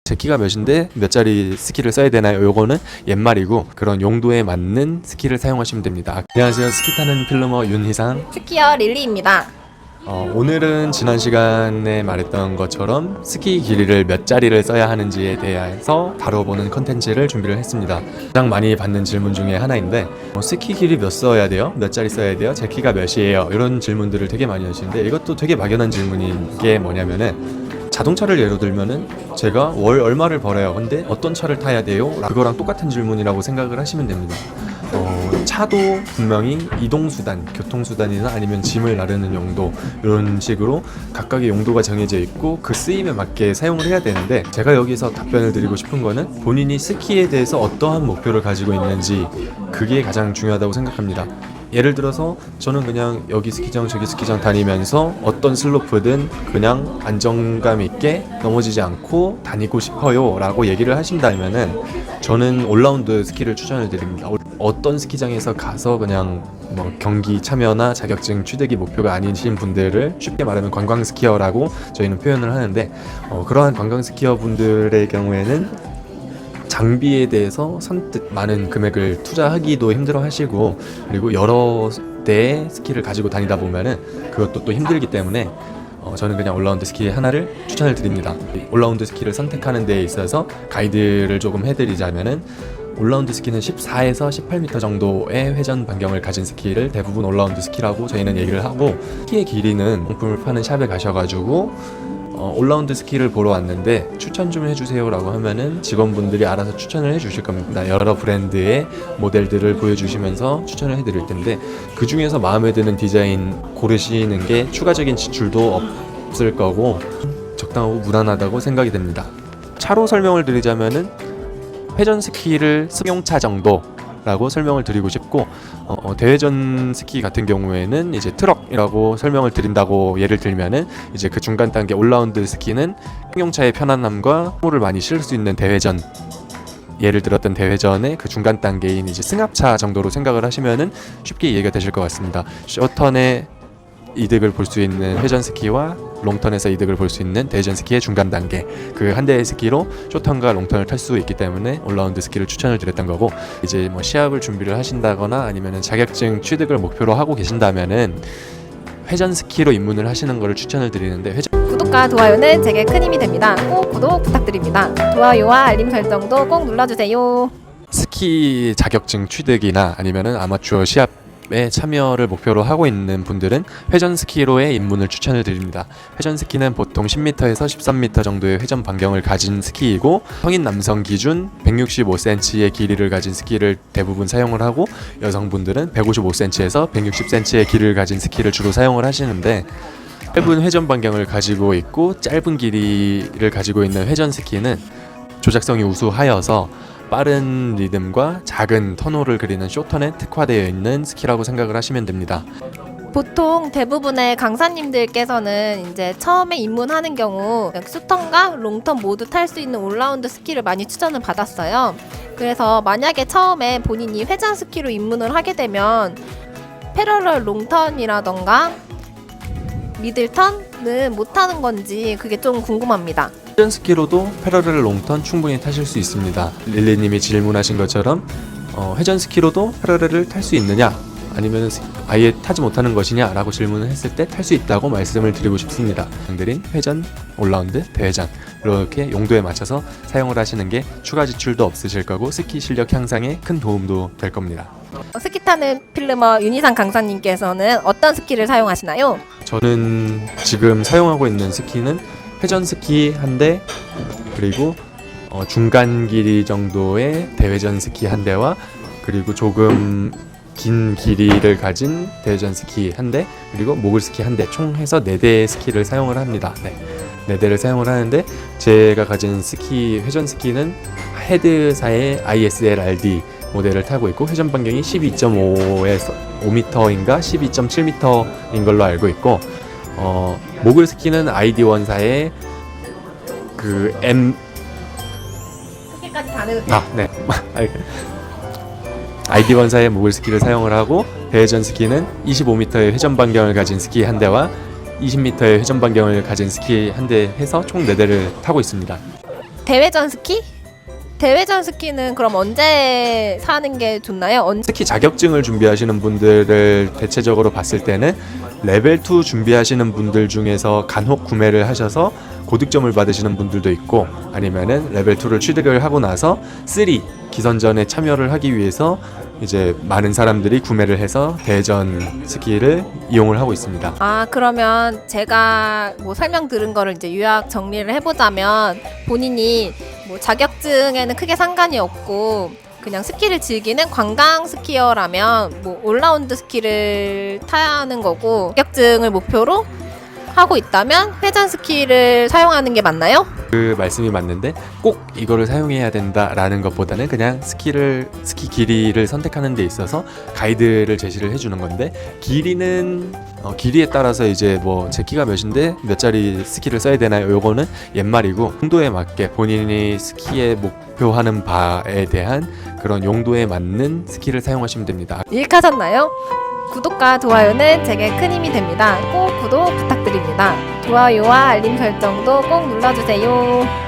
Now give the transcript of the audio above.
제 키가 몇인데 몇 짜리 스키를 써야 되나요? 요거는 옛말이고 그런 용도에 맞는 스키를 사용하시면 됩니다. 안녕하세요. 스키 타는 필름머 윤희상 스키어 릴리입니다. 오늘은 지난 시간에 말했던 것처럼 스키 길이를 몇 자리를 써야 하는지에 대해서 다뤄보는 컨텐츠를 준비를 했습니다. 가장 많이 받는 질문 중에 하나인데 스키 길이 몇 써야 돼요? 몇 자리 써야 돼요? 제 키가 몇이에요? 이런 질문들을 되게 많이 하시는데 이것도 되게 막연한 질문인 게 뭐냐면은 자동차를 예로 들면은 제가 월 얼마를 벌어요? 근데 어떤 차를 타야 돼요? 그거랑 똑같은 질문이라고 생각을 하시면 됩니다. 차도 분명히 이동수단, 교통수단이나 아니면 짐을 나르는 용도 이런 식으로 각각의 용도가 정해져 있고 그 쓰임에 맞게 사용을 해야 되는데 제가 여기서 답변을 드리고 싶은 거는 본인이 스키에 대해서 어떠한 목표를 가지고 있는지 그게 가장 중요하다고 생각합니다. 예를 들어서 저는 그냥 여기 스키장 저기 스키장 다니면서 어떤 슬로프든 그냥 안정감 있게 넘어지지 않고 다니고 싶어요 라고 얘기를 하신다면은 저는 올라운드 스키를 추천을 드립니다. 어떤 스키장에서 가서 그냥 뭐 경기 참여나 자격증 취득이 목표가 아니신 분들을 쉽게 말하면 관광 스키어라고 저희는 표현을 하는데 그러한 관광 스키어 분들의 경우에는 장비에 대해서 선뜻 많은 금액을 투자하기도 힘들어 하시고 그리고 여러 대의 스키를 가지고 다니다 보면은 그것도 또 힘들기 때문에 저는 그냥 올라운드 스키 하나를 추천을 드립니다. 올라운드 스키를 선택하는 데에 있어서 가이드를 조금 해드리자면은 올라운드 스키는 14에서 18m 정도의 회전 반경을 가진 스키를 대부분 올라운드 스키라고 저희는 얘기를 하고 스키의 길이는 용품을 파는 샵에 가셔가지고 올라운드 스키를 보러 왔는데 추천 좀 해주세요 라고 하면은 직원분들이 알아서 추천을 해주실 겁니다. 여러 브랜드의 모델들을 보여주시면서 추천을 해드릴 텐데 그 중에서 마음에 드는 디자인 고르시는 게 추가적인 지출도 없을 거고 적당하고 무난하다고 생각이 됩니다. 차로 설명을 드리자면은 회전 스키를 승용차 정도라고 설명을 드리고 싶고 대회전 스키 같은 경우에는 이제 트럭이라고 설명을 드린다고 예를 들면은 이제 그 중간 단계 올라운드 스키는 승용차의 편안함과 힘을 많이 실을 수 있는 대회전 예를 들었던 대회전의 그 중간 단계인 이제 승합차 정도로 생각을 하시면은 쉽게 이해가 되실 것 같습니다. 숏턴의 이득을 볼 수 있는 회전 스키와 롱턴에서 이득을 볼 수 있는 대회전 스키의 중간 단계 그 한 대의 스키로 숏턴과 롱턴을 탈 수 있기 때문에 올라운드 스키를 추천을 드렸던 거고 이제 뭐 시합을 준비를 하신다거나 아니면은 자격증 취득을 목표로 하고 계신다면은 회전 스키로 입문을 하시는 거를 추천을 드리는데 구독과 좋아요는 제게 큰 힘이 됩니다. 꼭 구독 부탁드립니다. 좋아요와 알림 설정도 꼭 눌러주세요. 스키 자격증 취득이나 아니면은 아마추어 시합에 참여를 목표로 하고 있는 분들은 회전 스키로의 입문을 추천을 드립니다. 회전 스키는 보통 10m에서 13m 정도의 회전 반경을 가진 스키이고 성인 남성 기준 165cm의 길이를 가진 스키를 대부분 사용을 하고 여성분들은 155cm에서 160cm의 길이를 가진 스키를 주로 사용을 하시는데 짧은 회전 반경을 가지고 있고 짧은 길이를 가지고 있는 회전 스키는 조작성이 우수하여서 빠른 리듬과 작은 턴홀을 그리는 숏턴에 특화되어 있는 스키라고 생각을 하시면 됩니다. 보통 대부분의 강사님들께서는 이제 처음에 입문하는 경우 숏턴과 롱턴 모두 탈 수 있는 올라운드 스키를 많이 추천을 받았어요. 그래서 만약에 처음에 본인이 회전 스키로 입문을 하게 되면 패러럴 롱턴이라던가 미들턴은 못 타는 건지 그게 좀 궁금합니다. 회전 스키로도 패러렐 롱턴 충분히 타실 수 있습니다. 릴리님이 질문하신 것처럼 회전 스키로도 패러렐을 탈 수 있느냐 아니면 아예 타지 못하는 것이냐 라고 질문을 했을 때 탈 수 있다고 말씀을 드리고 싶습니다. 드린 회전, 올라운드, 대회전 이렇게 용도에 맞춰서 사용을 하시는 게 추가 지출도 없으실 거고 스키 실력 향상에 큰 도움도 될 겁니다. 스키 타는 필름머 윤희상 강사님께서는 어떤 스키를 사용하시나요? 저는 지금 사용하고 있는 스키는 회전 스키 한 대 그리고 중간 길이 정도의 대회전 스키 한 대와 그리고 조금 긴 길이를 가진 대회전 스키 한 대 그리고 모글 스키 한 대 총 해서 4대의 스키를 사용을 합니다. 네 4대를 사용을 하는데 제가 가진 스키 회전 스키는 헤드사의 ISLRD 모델을 타고 있고 회전 반경이 12.5에서 5m인가 12.7m인 걸로 알고 있고 모글 스키는 ID1사의 그 M 그렇게까지 다 넣으세요. 네 ID1사의 모글 스키를 사용을 하고 대회전 스키는 25m의 회전 반경을 가진 스키 한 대와 20m의 회전 반경을 가진 스키 한 대 해서 총 4대를 타고 있습니다. 대회전 스키? 대회전 스키는 그럼 언제 사는 게 좋나요? 특히 자격증을 준비하시는 분들을 대체적으로 봤을 때는 레벨 2 준비하시는 분들 중에서 간혹 구매를 하셔서 고득점을 받으시는 분들도 있고, 아니면은 레벨 2를 취득을 하고 나서 3 기선전에 참여를 하기 위해서 이제 많은 사람들이 구매를 해서 대회전 스키를 이용을 하고 있습니다. 아, 그러면 제가 뭐 설명 들은 거를 이제 요약 정리를 해보자면, 본인이 뭐 자격증에는 크게 상관이 없고 그냥 스키를 즐기는 관광 스키어라면 뭐 올라운드 스키를 타는 거고, 자격증을 목표로 하고 있다면 회전 스키를 사용하는 게 맞나요? 그 말씀이 맞는데, 꼭 이거를 사용해야 된다라는 것보다는 그냥 스키 길이를 선택하는 데 있어서 가이드를 제시를 해주는 건데, 길이는 길이에 따라서 이제 뭐 제 키가 몇인데 몇 짜리 스키를 써야 되나요? 요거는 옛말이고, 용도에 맞게 본인이 스키에 목표하는 바에 대한 그런 용도에 맞는 스키를 사용하시면 됩니다. 유익하셨나요? 구독과 좋아요는 제게 큰 힘이 됩니다. 꼭 구독 부탁드립니다. 좋아요와 알림 설정도 꼭 눌러주세요.